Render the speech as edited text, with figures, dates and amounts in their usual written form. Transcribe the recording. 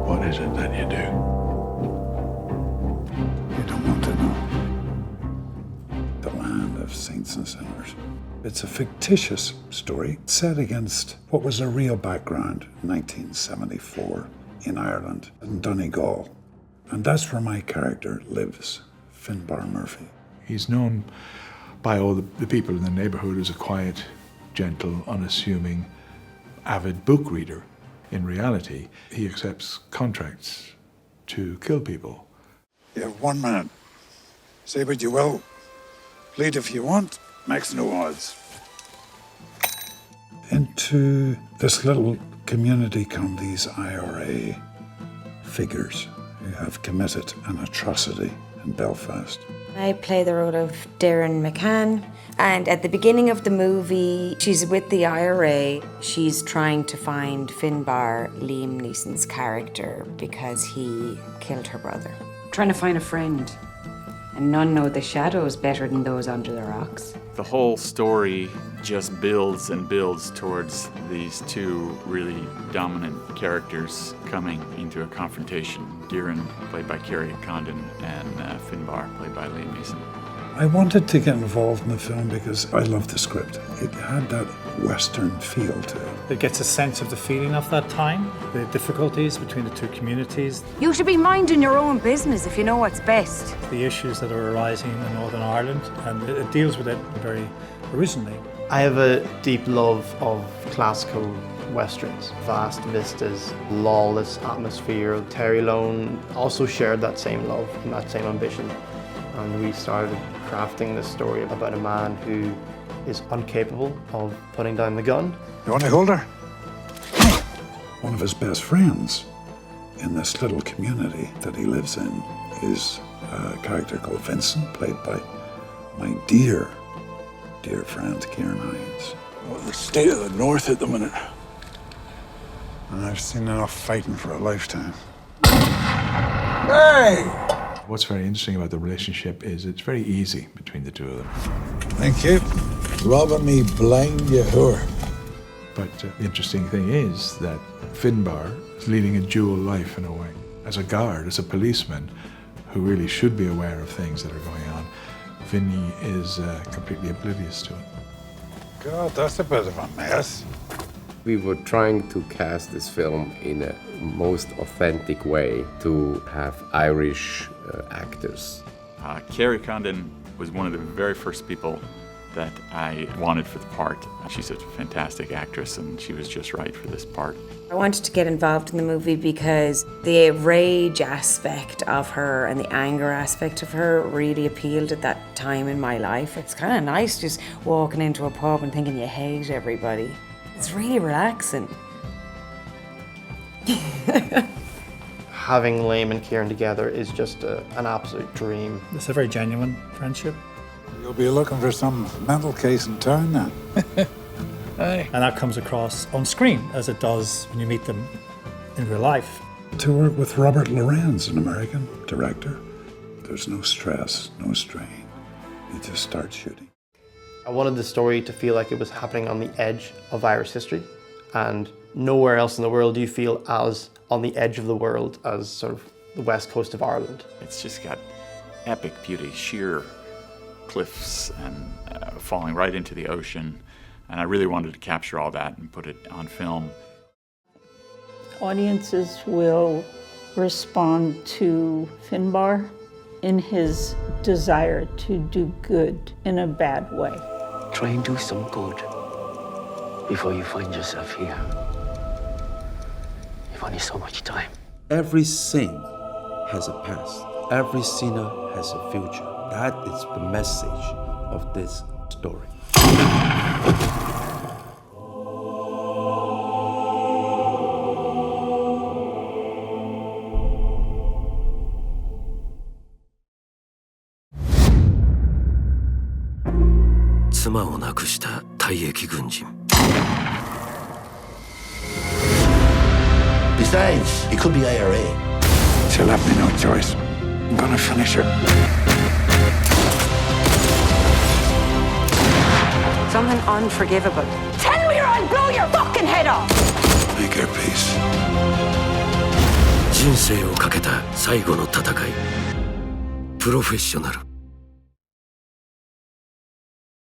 What is it that you do? You don't want to know. The land of saints and sinners. It's a fictitious story set against what was a real background, 1974 in Ireland, in Donegal. And that's where my character lives, Finbar Murphy. He's known by all the people in the neighborhood as a quiet, gentle, unassuming, avid book reader. In reality, he accepts contracts to kill people. You have 1 minute. Say what you will. Plead if you want. Makes no odds. Into this little community come these IRA figures who have committed an atrocity in Belfast. I play the role of Darren McCann, and at the beginning of the movie, she's with the IRA. She's trying to find Finbar, Liam Neeson's character, because he killed her brother. Trying to find a friend, and none know the shadows better than those under the rocks. The whole story just builds and builds towards these two really dominant characters coming into a confrontation. Darren, played by Kerry Condon, and Finbar, played by Liam Neeson. I wanted to get involved in the film because I loved the script. It had that Western feel to it. It gets a sense of the feeling of that time, the difficulties between the two communities. You should be minding your own business if you know what's best. The issues that are arising in Northern Ireland, and it deals with it very originally. I have a deep love of classical westerns, vast vistas, lawless atmosphere. Terry Lone also shared that same love and that same ambition. And we started crafting this story about a man who is incapable of putting down the gun. You want to hold her? One of his best friends in this little community that he lives in is a character called Vincent, played by my dear friend Kieran Hines. Well, the state of the North at the minute. And I've seen enough fighting for a lifetime. Hey! What's very interesting about the relationship is it's very easy between the two of them. Thank you. Robbing me blind, you whore. But the interesting thing is that Finbar is leading a dual life in a way. As a guard, as a policeman, who really should be aware of things that are going on, Vinny is completely oblivious to it. God, that's a bit of a mess. We were trying to cast this film in a most authentic way to have Irish actors. Kerry Condon was one of the very first people that I wanted for the part. She's a fantastic actress, and she was just right for this part. I wanted to get involved in the movie because the rage aspect of her and the anger aspect of her really appealed at that time in my life. It's kind of nice just walking into a pub and thinking you hate everybody. It's really relaxing. Having Liam and Kieran together is just an absolute dream. It's a very genuine friendship. You'll be looking for some mental case in town now. And that comes across on screen as it does when you meet them in real life. To work with Robert Lorenz, an American director, there's no stress, no strain. You just start shooting. I wanted the story to feel like it was happening on the edge of Irish history, and nowhere else in the world do you feel as on the edge of the world as sort of the west coast of Ireland. It's just got epic beauty, sheer cliffs and falling right into the ocean. And I really wanted to capture all that and put it on film. Audiences will respond to Finbar in his desire to do good in a bad way. Try and do some good before you find yourself here. You've only so much time. Every saint has a past. Every sinner has a future. That is the message of this story. Besides, it could be IRA. She left me no choice. I'm gonna finish her. Something unforgivable. Tell me or I'll blow your fucking head off! Make her pay 人生をかけた最後の戦い。プロフェッショナル。